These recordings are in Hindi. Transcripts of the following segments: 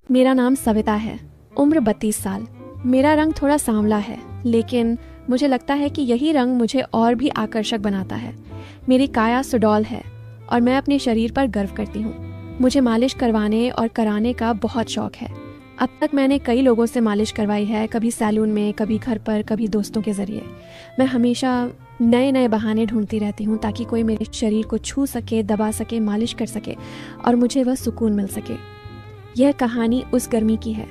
मेरा नाम सविता है, उम्र 32 साल। मेरा रंग थोड़ा सांवला है, लेकिन मुझे लगता है कि यही रंग मुझे और भी आकर्षक बनाता है। मेरी काया सुडौल है और मैं अपने शरीर पर गर्व करती हूँ। मुझे मालिश करवाने और कराने का बहुत शौक है। अब तक मैंने कई लोगों से मालिश करवाई है, कभी सैलून में, कभी घर पर, कभी दोस्तों के ज़रिए। मैं हमेशा नए नए बहाने ढूंढती रहती हूँ ताकि कोई मेरे शरीर को छू सके, दबा सके, मालिश कर सके और मुझे वह सुकून मिल सके। यह कहानी उस गर्मी की है।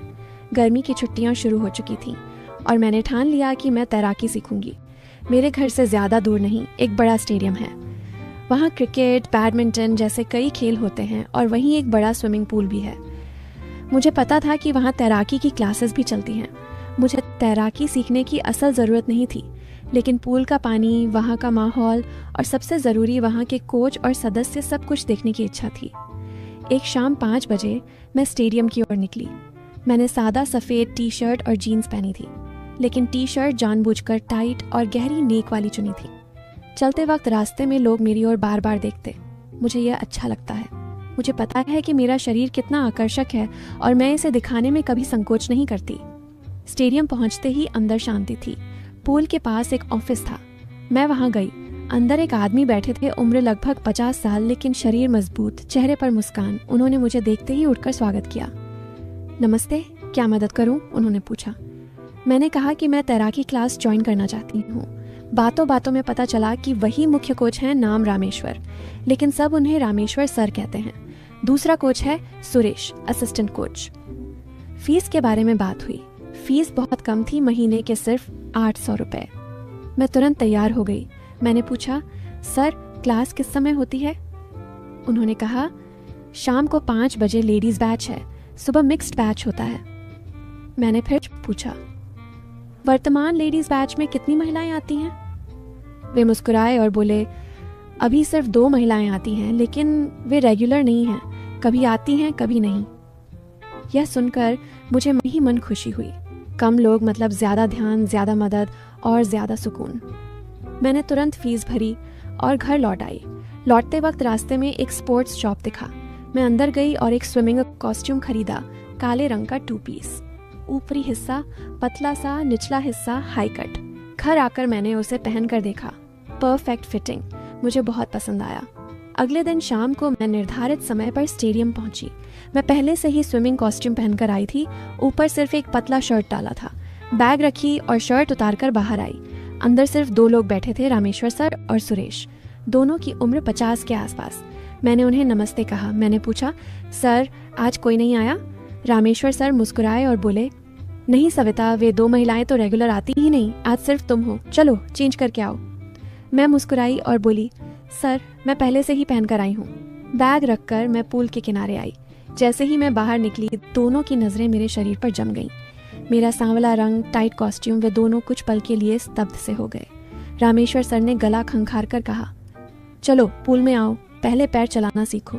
गर्मी की छुट्टियाँ शुरू हो चुकी थीं और मैंने ठान लिया कि मैं तैराकी सीखूंगी। मेरे घर से ज़्यादा दूर नहीं एक बड़ा स्टेडियम है। वहाँ क्रिकेट, बैडमिंटन जैसे कई खेल होते हैं और वहीं एक बड़ा स्विमिंग पूल भी है। मुझे पता था कि वहाँ तैराकी की क्लासेस भी चलती हैं। मुझे तैराकी सीखने की असल ज़रूरत नहीं थी, लेकिन पूल का पानी, वहाँ का माहौल और सबसे ज़रूरी वहाँ के कोच और सदस्य, सब कुछ देखने की इच्छा थी। एक शाम 5 बजे मैं स्टेडियम की ओर निकली। मैंने सादा सफ़ेद टी शर्ट और जीन्स पहनी थी, लेकिन टी शर्ट जानबूझकर टाइट और गहरी नेक वाली चुनी थी। चलते वक्त रास्ते में लोग मेरी ओर बार बार देखते। मुझे यह अच्छा लगता है। मुझे पता है कि मेरा शरीर कितना आकर्षक है और मैं इसे दिखाने में कभी संकोच नहीं करती। स्टेडियम पहुंचते ही अंदर शांति थी। पूल के पास एक ऑफिस था। मैं वहां गई। अंदर एक आदमी बैठे थे, उम्र लगभग 50 साल, लेकिन शरीर मजबूत, चेहरे पर मुस्कान। उन्होंने मुझे देखते ही उठकर स्वागत किया। नमस्ते, क्या मदद करूं? उन्होंने पूछा। मैंने कहा कि मैं तैराकी क्लास ज्वाइन करना चाहती हूँ। बातों बातों में पता चला कि वही मुख्य कोच हैं, नाम रामेश्वर, लेकिन सब उन्हें रामेश्वर सर कहते हैं। दूसरा कोच है सुरेश, असिस्टेंट कोच। फीस के बारे में बात हुई। फीस बहुत कम थी, महीने के सिर्फ 800 रुपए। मैं तुरंत तैयार हो गई। मैंने पूछा, सर क्लास किस समय होती है? उन्होंने कहा, शाम को 5 बजे लेडीज बैच है, सुबह मिक्स्ड बैच होता है। मैंने फिर पूछा, वर्तमान लेडीज बैच में कितनी महिलाएं आती हैं? वे मुस्कुराए और बोले, अभी सिर्फ 2 महिलाएं आती हैं, लेकिन वे रेगुलर नहीं हैं, कभी आती हैं कभी नहीं। यह सुनकर मुझे ही मन खुशी हुई। कम लोग मतलब ज़्यादा ध्यान, ज़्यादा मदद और ज़्यादा सुकून। मैंने तुरंत फीस भरी और घर लौट आई। लौटते वक्त रास्ते में एक स्पोर्ट्स शॉप दिखा। मैं अंदर गई और एक स्विमिंग कॉस्ट्यूम खरीदा, काले रंग का 2 पीस। ऊपरी हिस्सा पतला सा, निचला हिस्सा हाई कट। घर आकर मैंने उसे पहनकर देखा। परफेक्ट फिटिंग, मुझे बहुत पसंद आया। अगले दिन शाम को मैं निर्धारित समय पर स्टेडियम पहुंची। मैं पहले से ही स्विमिंग कॉस्ट्यूम पहनकर आई थी, ऊपर सिर्फ एक पतला शर्ट डाला था। बैग रखी और शर्ट उतारकर बाहर आई। अंदर सिर्फ 2 लोग बैठे थे, रामेश्वर सर और सुरेश। दोनों की उम्र 50 के आसपास। मैंने उन्हें नमस्ते कहा। मैंने पूछा, सर आज कोई नहीं आया? रामेश्वर सर मुस्कुराए और बोले, नहीं सविता, वे 2 महिलाएं तो रेगुलर आती ही नहीं, आज सिर्फ तुम हो, चलो चेंज करके आओ। मैं मुस्कुराई और बोली, सर मैं पहले से ही पहन कर आई हूँ। बैग रखकर मैं पूल के किनारे आई। जैसे ही मैं बाहर निकली, दोनों की नज़रें मेरे शरीर पर जम गईं। मेरा सांवला रंग, टाइट कॉस्ट्यूम, वे दोनों कुछ पल के लिए स्तब्ध से हो गए। रामेश्वर सर ने गला खंखार कर कहा, चलो पूल में आओ, पहले पैर चलाना सीखो।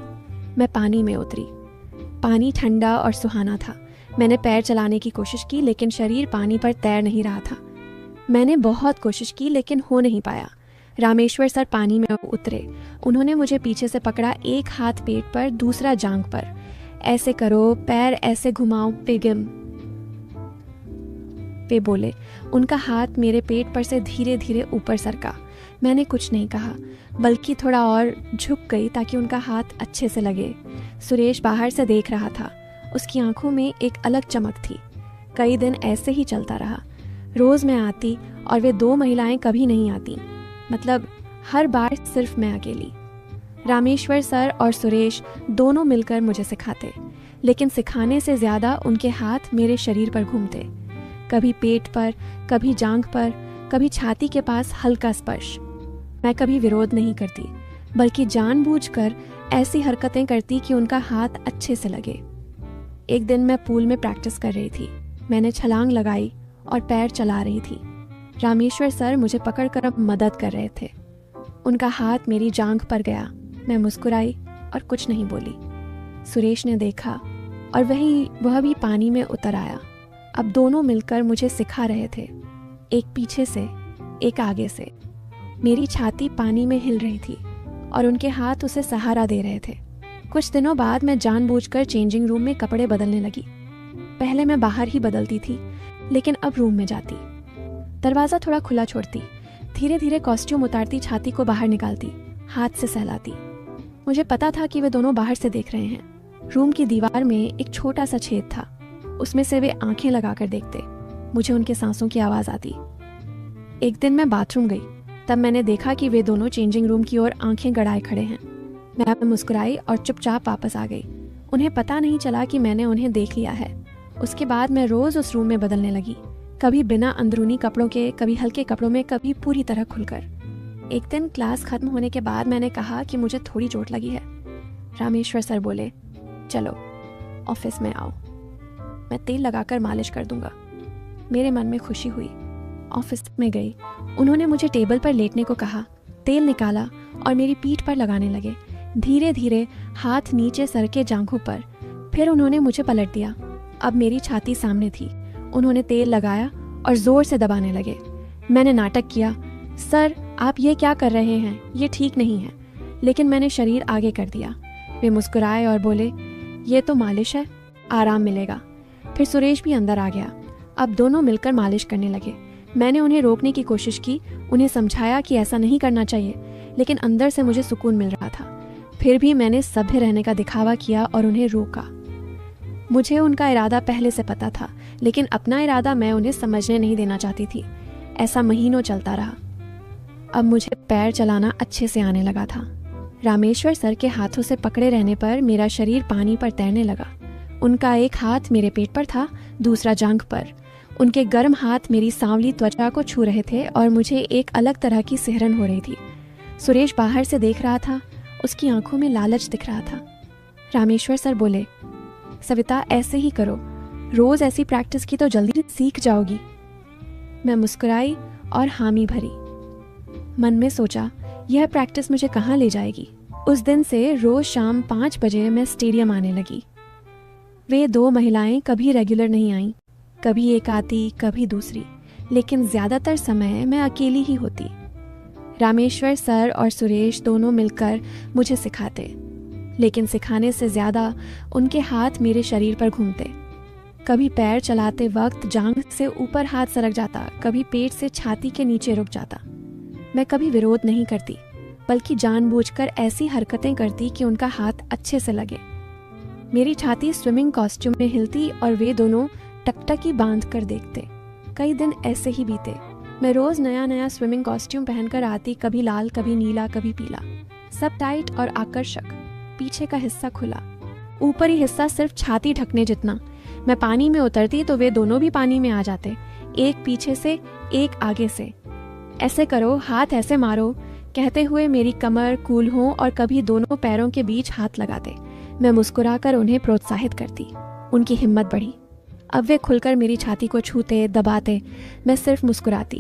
मैं पानी में उतरी। पानी ठंडा और सुहाना था। मैंने पैर चलाने की कोशिश की, लेकिन शरीर पानी पर तैर नहीं रहा था। मैंने बहुत कोशिश की, लेकिन हो नहीं पाया। रामेश्वर सर पानी में उतरे। उन्होंने मुझे पीछे से पकड़ा, एक हाथ पेट पर, दूसरा जांघ पर। ऐसे करो, पैर ऐसे घुमाओ, पिघम, वे बोले। उनका हाथ मेरे पेट पर से धीरे धीरे ऊपर सरका। मैंने कुछ नहीं कहा, बल्कि थोड़ा और झुक गई ताकि उनका हाथ अच्छे से लगे। सुरेश बाहर से देख रहा था। उसकी आंखों में एक अलग चमक थी। कई दिन ऐसे ही चलता रहा। रोज मैं आती और वे 2 महिलाएं कभी नहीं आती, मतलब हर बार सिर्फ मैं अकेली। रामेश्वर सर और सुरेश दोनों मिलकर मुझे सिखाते, लेकिन सिखाने से ज़्यादा उनके हाथ मेरे शरीर पर घूमते, कभी पेट पर, कभी जांघ पर, कभी छाती के पास हल्का स्पर्श। मैं कभी विरोध नहीं करती, बल्कि जानबूझकर ऐसी हरकतें करती कि उनका हाथ अच्छे से लगे। एक दिन मैं पूल में प्रैक्टिस कर रही थी। मैंने छलांग लगाई और पैर चला रही थी। रामेश्वर सर मुझे पकड़कर अब मदद कर रहे थे। उनका हाथ मेरी जांघ पर गया। मैं मुस्कुराई और कुछ नहीं बोली। सुरेश ने देखा और वह भी पानी में उतर आया। अब दोनों मिलकर मुझे सिखा रहे थे, एक पीछे से, एक आगे से। मेरी छाती पानी में हिल रही थी और उनके हाथ उसे सहारा दे रहे थे। कुछ दिनों बाद मैं जानबूझकर चेंजिंग रूम में कपड़े बदलने लगी। पहले मैं बाहर ही बदलती थी, लेकिन अब रूम में जाती, दरवाज़ा थोड़ा खुला छोड़ती, धीरे धीरे कॉस्ट्यूम उतारती, छाती को बाहर निकालती, हाथ से सहलाती। मुझे पता था कि वे दोनों बाहर से देख रहे हैं। रूम की दीवार में एक छोटा सा छेद था, उसमें से वे आंखें लगाकर देखते। मुझे उनके सांसों की आवाज़ आती। एक दिन मैं बाथरूम गई, तब मैंने देखा कि वे दोनों चेंजिंग रूम की ओर आंखें गड़ाए खड़े हैं। मैं मुस्कुराई और चुपचाप वापस आ गई। उन्हें पता नहीं चला कि मैंने उन्हें देख लिया है। उसके बाद मैं रोज़ उस रूम में बदलने लगी, कभी बिना अंदरूनी कपड़ों के, कभी हल्के कपड़ों में, कभी पूरी तरह खुलकर। एक दिन क्लास खत्म होने के बाद मैंने कहा कि मुझे थोड़ी चोट लगी है। रामेश्वर सर बोले, चलो ऑफिस में आओ, मैं तेल लगाकर मालिश कर दूंगा। मेरे मन में खुशी हुई। ऑफिस में गई। उन्होंने मुझे टेबल पर लेटने को कहा, तेल निकाला और मेरी पीठ पर लगाने लगे। धीरे धीरे हाथ नीचे सर के जांघों पर। फिर उन्होंने मुझे पलट दिया। अब मेरी छाती सामने थी। उन्होंने तेल लगाया और जोर से दबाने लगे। मैंने नाटक किया, सर आप ये क्या कर रहे हैं, ये ठीक नहीं है। लेकिन मैंने शरीर आगे कर दिया। वे मुस्कुराए और बोले, ये तो मालिश है, आराम मिलेगा। फिर सुरेश भी अंदर आ गया। अब दोनों मिलकर मालिश करने लगे। मैंने उन्हें रोकने की कोशिश की, उन्हें समझाया कि ऐसा नहीं करना चाहिए, लेकिन अंदर से मुझे सुकून मिल रहा था। फिर भी मैंने सभ्य रहने का दिखावा किया और उन्हें रोका। मुझे उनका इरादा पहले से पता था, लेकिन अपना इरादा मैं उन्हें समझने नहीं देना चाहती थी। ऐसा महीनों चलता रहा। अब मुझे पैर चलाना अच्छे से आने लगा था। रामेश्वर सर के हाथों से पकड़े रहने पर मेरा शरीर पानी पर तैरने लगा। उनका एक हाथ मेरे पेट पर था, दूसरा जांघ पर। उनके गर्म हाथ मेरी सांवली त्वचा को छू रहे थे और मुझे एक अलग तरह की सिहरन हो रही थी। सुरेश बाहर से देख रहा था, उसकी आंखों में लालच दिख रहा था। रामेश्वर सर बोले, सविता ऐसे ही करो, रोज ऐसी प्रैक्टिस की तो जल्दी सीख जाओगी। मैं मुस्कुराई और हामी भरी। मन में सोचा, यह प्रैक्टिस मुझे कहाँ ले जाएगी। उस दिन से रोज शाम 5 बजे मैं स्टेडियम आने लगी। वे 2 महिलाएं कभी रेगुलर नहीं आईं, कभी एक आती, कभी दूसरी, लेकिन ज्यादातर समय मैं अकेली ही होती। रामेश्वर सर और सुरेश दोनों मिलकर मुझे सिखाते, लेकिन सिखाने से ज्यादा उनके हाथ मेरे शरीर पर घूमते। कभी पैर चलाते वक्त जांघ से ऊपर हाथ सरक जाता, कभी पेट से छाती के नीचे रुक जाता। मैं कभी विरोध नहीं करती, बल्कि जानबूझकर ऐसी हरकतें करती कि उनका हाथ अच्छे से लगे। मेरी छाती स्विमिंग कॉस्ट्यूम में हिलती और वे दोनों टकटकी बांध कर देखते। कई दिन ऐसे ही बीते। मैं रोज नया नया स्विमिंग कॉस्ट्यूम पहनकर आती, कभी लाल, कभी नीला, कभी पीला, सब टाइट और आकर्षक। पीछे का हिस्सा खुला, ऊपरी हिस्सा सिर्फ छाती ढकने जितना। मैं पानी में उतरती तो वे दोनों भी पानी में आ जाते, एक पीछे से, एक आगे से। ऐसे करो, हाथ ऐसे मारो, कहते हुए मेरी कमर, कूल्हों और कभी दोनों पैरों के बीच हाथ लगाते। मैं मुस्कुराकर उन्हें प्रोत्साहित करती। उनकी हिम्मत बढ़ी। अब वे खुलकर मेरी छाती को छूते, दबाते। मैं सिर्फ मुस्कुराती।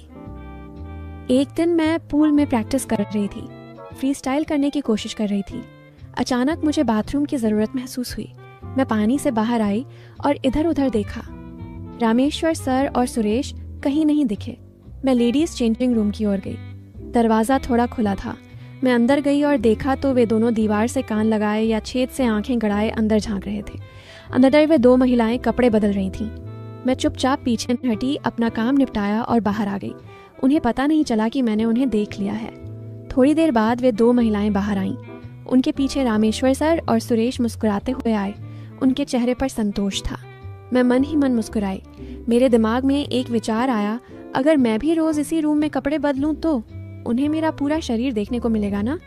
एक दिन मैं पूल में प्रैक्टिस कर रही थी, फ्री स्टाइल करने की कोशिश कर रही थी। अचानक मुझे बाथरूम की जरूरत महसूस हुई। मैं पानी से बाहर आई और इधर उधर देखा। रामेश्वर सर और सुरेश कहीं नहीं दिखे। मैं लेडीज चेंजिंग रूम की ओर गई। दरवाजा थोड़ा खुला था। मैं अंदर गई और देखा तो वे दोनों दीवार से कान लगाए या छेद से आंखें गड़ाए अंदर झांक रहे थे। अंदर वे 2 महिलाएं कपड़े बदल रही थीं। मैं चुपचाप पीछे हटी, अपना काम निपटाया और बाहर आ गई। उन्हें पता नहीं चला कि मैंने उन्हें देख लिया है। थोड़ी देर बाद वे 2 महिलाएं बाहर आईं। उनके पीछे रामेश्वर सर और सुरेश मुस्कुराते हुए आए। उनके चेहरे पर संतोष था। मैं मन ही मन मुस्कुराई। मेरे दिमाग में एक विचार आया, अगर मैं भी रोज इसी रूम में कपड़े बदलूं तो उन्हें मेरा पूरा शरीर देखने को मिलेगा ना।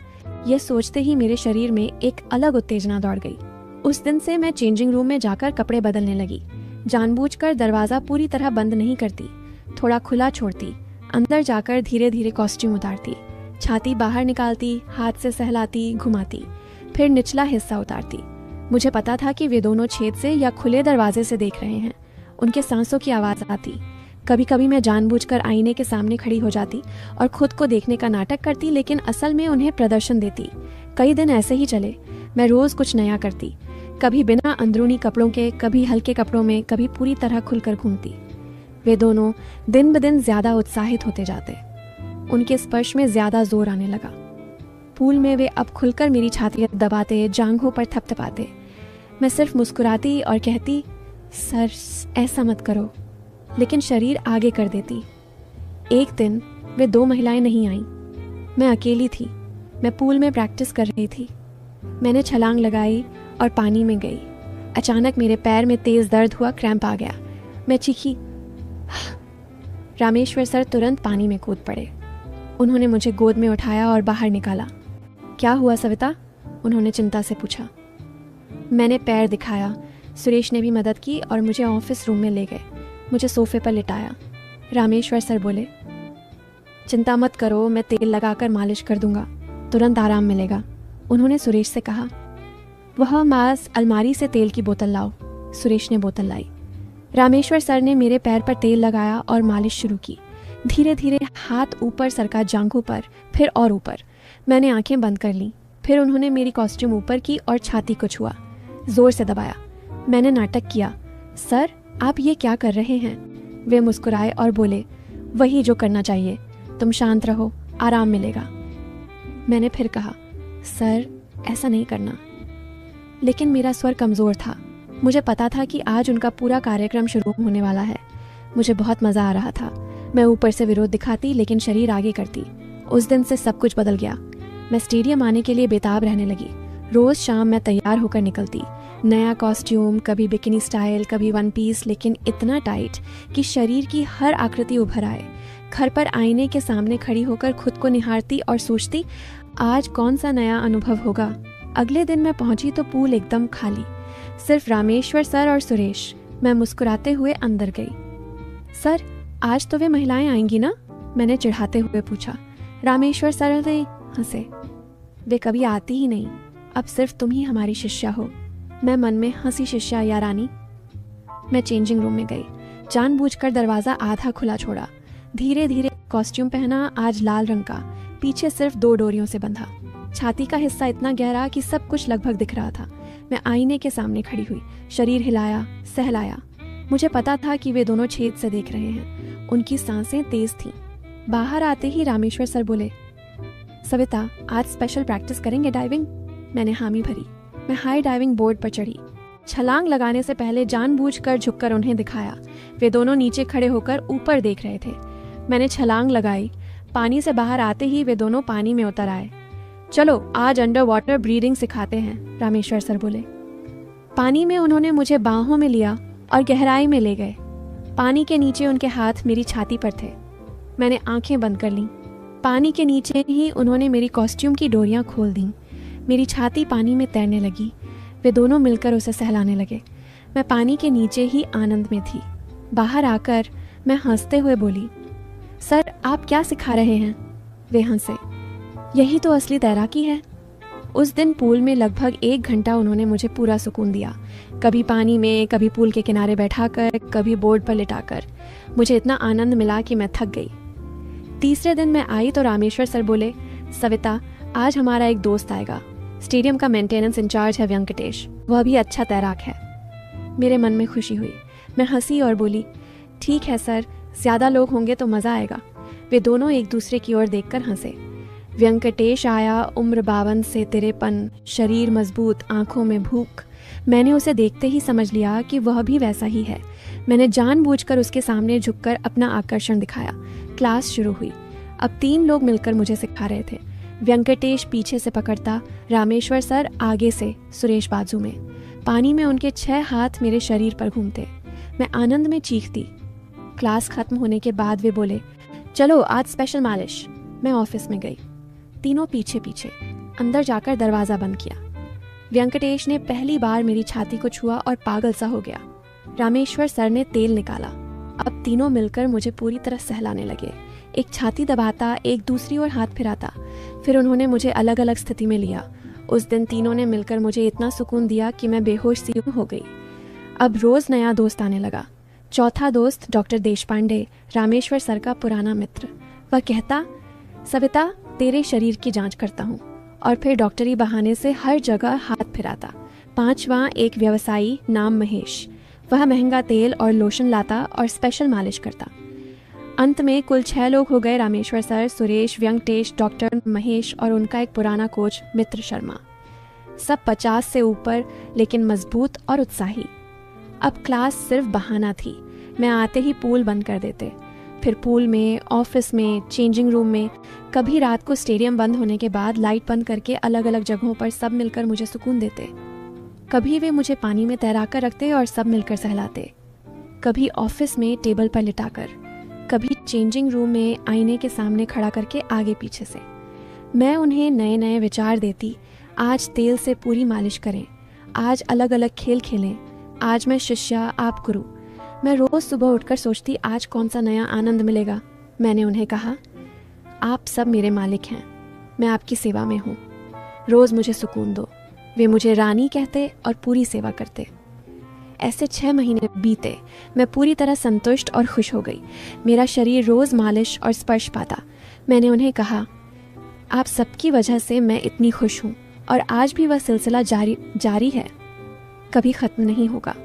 यह सोचते ही मेरे शरीर में एक अलग उत्तेजना दौड़ गई। उस दिन से मैं चेंजिंग रूम में जाकर कपड़े बदलने लगी। जानबूझकर दरवाजा पूरी तरह बंद नहीं करती, थोड़ा खुला छोड़ती। अंदर जाकर धीरे धीरे कॉस्ट्यूम उतारती, छाती बाहर निकालती, हाथ से सहलाती, घुमाती, फिर निचला हिस्सा उतारती। मुझे पता था कि वे दोनों छेद से या खुले दरवाजे से देख रहे हैं। उनके सांसों की आवाज़ आती। कभी कभी मैं जानबूझकर आईने के सामने खड़ी हो जाती और खुद को देखने का नाटक करती, लेकिन असल में उन्हें प्रदर्शन देती। कई दिन ऐसे ही चले। मैं रोज़ कुछ नया करती, कभी बिना अंदरूनी कपड़ों के, कभी हल्के कपड़ों में, कभी पूरी तरह खुलकर घूमती। वे दोनों दिन ब दिन ज्यादा उत्साहित होते जाते। उनके स्पर्श में ज्यादा जोर आने लगा। पूल में वे अब खुलकर मेरी छाती दबाते, जांघों पर थपथपाते। मैं सिर्फ मुस्कुराती और कहती, सर ऐसा मत करो, लेकिन शरीर आगे कर देती। एक दिन वे 2 महिलाएं नहीं आईं। मैं अकेली थी। मैं पूल में प्रैक्टिस कर रही थी। मैंने छलांग लगाई और पानी में गई। अचानक मेरे पैर में तेज दर्द हुआ, क्रैम्प आ गया। मैं चीखी। रामेश्वर सर तुरंत पानी में कूद पड़े। उन्होंने मुझे गोद में उठाया और बाहर निकाला। क्या हुआ सविता? उन्होंने चिंता से पूछा। मैंने पैर दिखाया। सुरेश ने भी मदद की और मुझे ऑफिस रूम में ले गए। मुझे सोफे पर लिटाया। रामेश्वर सर बोले, चिंता मत करो, मैं तेल लगाकर मालिश कर दूंगा, तुरंत आराम मिलेगा। उन्होंने सुरेश से कहा। वह मास अलमारी से तेल की बोतल लाओ। सुरेश ने बोतल लाई। रामेश्वर सर ने मेरे पैर पर तेल लगाया और मालिश शुरू की। धीरे धीरे हाथ ऊपर सरका, जांघों पर, फिर और ऊपर। मैंने आंखें बंद कर लीं। फिर उन्होंने मेरी कॉस्ट्यूम ऊपर की और छाती को छुआ, जोर से दबाया। मैंने नाटक किया, सर आप ये क्या कर रहे हैं? वे मुस्कुराए और बोले, वही जो करना चाहिए, तुम शांत रहो, आराम मिलेगा। मैंने फिर कहा, सर ऐसा नहीं करना। लेकिन मेरा स्वर कमज़ोर था। मुझे पता था कि आज उनका पूरा कार्यक्रम शुरू होने वाला है। मुझे बहुत मज़ा आ रहा था। मैं ऊपर से विरोध दिखाती, लेकिन शरीर आगे करती। उस दिन से सब कुछ बदल गया। मैं स्टेडियम आने के लिए बेताब रहने लगी। रोज़ शाम मैं तैयार होकर निकलती। नया कॉस्ट्यूम, कभी बिकिनी स्टाइल, कभी वन पीस, लेकिन इतना टाइट कि शरीर की हर आकृति उभर आए। घर पर आईने के सामने खड़ी होकर खुद को निहारती और सोचती, आज कौन सा नया अनुभव होगा। अगले दिन मैं पहुंची तो पूल एकदम खाली, सिर्फ रामेश्वर सर और सुरेश। मैं मुस्कुराते हुए अंदर गई। सर आज तो वे महिलाएं आएंगी ना? मैंने चिढ़ाते हुए पूछा। रामेश्वर सर ने हंसे। वे कभी आती ही नहीं, अब सिर्फ तुम ही हमारी शिष्या हो। मैं मन में हंसी, शिष्या या रानी। मैं चेंजिंग रूम में गई। जानबूझकर दरवाज़ा आधा खुला छोड़ा। धीरे धीरे कॉस्ट्यूम पहना, आज लाल रंग का, पीछे सिर्फ 2 डोरियों से बंधा। छाती का हिस्सा इतना गहरा कि सब कुछ लगभग दिख रहा था। मैं आईने के सामने खड़ी हुई, शरीर हिलाया, सहलाया। मुझे पता था कि वे दोनों छेद से देख रहे हैं। उनकी सांसें तेज थीं। बाहर आते ही रामेश्वर सर बोले, सविता आज स्पेशल प्रैक्टिस करेंगे डाइविंग? मैंने हामी भरी। मैं हाई डाइविंग बोर्ड पर चढ़ी। छलांग लगाने से पहले जानबूझकर झुककर उन्हें दिखाया। वे दोनों नीचे खड़े होकर ऊपर देख रहे थे। मैंने छलांग लगाई। पानी से बाहर आते ही वे दोनों पानी में उतर आए। चलो आज अंडर वाटर ब्रीदिंग सिखाते हैं, रामेश्वर सर बोले। पानी में उन्होंने मुझे बाहों में लिया और गहराई में ले गए। पानी के नीचे उनके हाथ मेरी छाती पर थे। मैंने आंखें बंद कर लीं। पानी के नीचे ही उन्होंने मेरी कॉस्ट्यूम की डोरियां खोल दीं। मेरी छाती पानी में तैरने लगी। वे दोनों मिलकर उसे सहलाने लगे। मैं पानी के नीचे ही आनंद में थी। बाहर आकर मैं हंसते हुए बोली, सर आप क्या सिखा रहे हैं? वे हंसे। यही तो असली तैराकी है। उस दिन पूल में लगभग 1 घंटा उन्होंने मुझे पूरा सुकून दिया। कभी पानी में, कभी पूल के किनारे बैठाकर, कभी बोर्ड पर लिटाकर। मुझे इतना आनंद मिला कि मैं थक गई। तीसरे दिन मैं आई तो रामेश्वर सर बोले, सविता आज हमारा एक दोस्त आएगा। स्टेडियम का मेंटेनेंस इंचार्ज है वेंकटेश, वह भी अच्छा तैराक है। मेरे मन में खुशी हुई। मैं हंसी और बोली, ठीक है सर, ज़्यादा लोग होंगे तो मज़ा आएगा। वे दोनों एक दूसरे की ओर देखकर हंसे। वेंकटेश आया, उम्र 52 से 53, शरीर मजबूत, आंखों में भूख। मैंने उसे देखते ही समझ लिया कि वह भी वैसा ही है। मैंने जानबूझकर उसके सामने झुककर अपना आकर्षण दिखाया। क्लास शुरू हुई। अब 3 लोग मिलकर मुझे सिखा रहे थे। वेंकटेश पीछे से पकड़ता, रामेश्वर सर आगे से, सुरेश बाजू में। पानी में उनके 6 हाथ मेरे शरीर पर घूमते। मैं आनंद में चीखती। क्लास खत्म होने के बाद वे बोले, चलो आज स्पेशल मालिश। मैं ऑफिस में गई। तीनों पीछे पीछे। अंदर जाकर दरवाज़ा बंद किया। वेंकटेश ने पहली बार मेरी छाती को छुआ और पागल सा हो गया। रामेश्वर सर ने तेल निकाला। अब तीनों मिलकर मुझे पूरी तरह सहलाने लगे। एक छाती दबाता, एक दूसरी ओर हाथ फिराता। फिर उन्होंने मुझे अलग अलग स्थिति में लिया। उस दिन तीनों ने मिलकर मुझे इतना सुकून दिया कि मैं बेहोश सी हो गई। अब रोज़ नया दोस्त आने लगा। चौथा दोस्त डॉक्टर देशपांडे, रामेश्वर सर का पुराना मित्र। वह कहता, सविता तेरे शरीर की जांच करता हूँ, और फिर डॉक्टरी बहाने से हर जगह हाथ फिराता। 5वां एक व्यवसायी नाम महेश, वह महंगा तेल और लोशन लाता और स्पेशल मालिश करता। अंत में कुल 6 लोग हो गए, रामेश्वर सर, सुरेश, वेंकटेश, डॉक्टर महेश और उनका एक पुराना कोच मित्र शर्मा। सब 50 से ऊपर, लेकिन मजबूत और उत्साही। अब क्लास सिर्फ बहाना थी। मैं आते ही पूल बंद कर देते, फिर पूल में, ऑफिस में, चेंजिंग रूम में, कभी रात को स्टेडियम बंद होने के बाद लाइट बंद करके अलग अलग जगहों पर सब मिलकर मुझे सुकून देते। कभी वे मुझे पानी में तैरा कर रखते और सब मिलकर सहलाते, कभी ऑफिस में टेबल पर लिटाकर, कभी चेंजिंग रूम में आईने के सामने खड़ा करके आगे पीछे से। मैं उन्हें नए नए विचार देती, आज तेल से पूरी मालिश करें, आज अलग अलग खेल खेलें, आज मैं शिष्या आप गुरु। मैं रोज़ सुबह उठकर सोचती आज कौन सा नया आनंद मिलेगा। मैंने उन्हें कहा, आप सब मेरे मालिक हैं, मैं आपकी सेवा में हूँ, रोज़ मुझे सुकून दो। वे मुझे रानी कहते और पूरी सेवा करते। ऐसे 6 महीने बीते। मैं पूरी तरह संतुष्ट और खुश हो गई। मेरा शरीर रोज़ मालिश और स्पर्श पाता। मैंने उन्हें कहा, आप सबकी वजह से मैं इतनी खुश हूँ और आज भी वह सिलसिला जारी है, कभी ख़त्म नहीं होगा।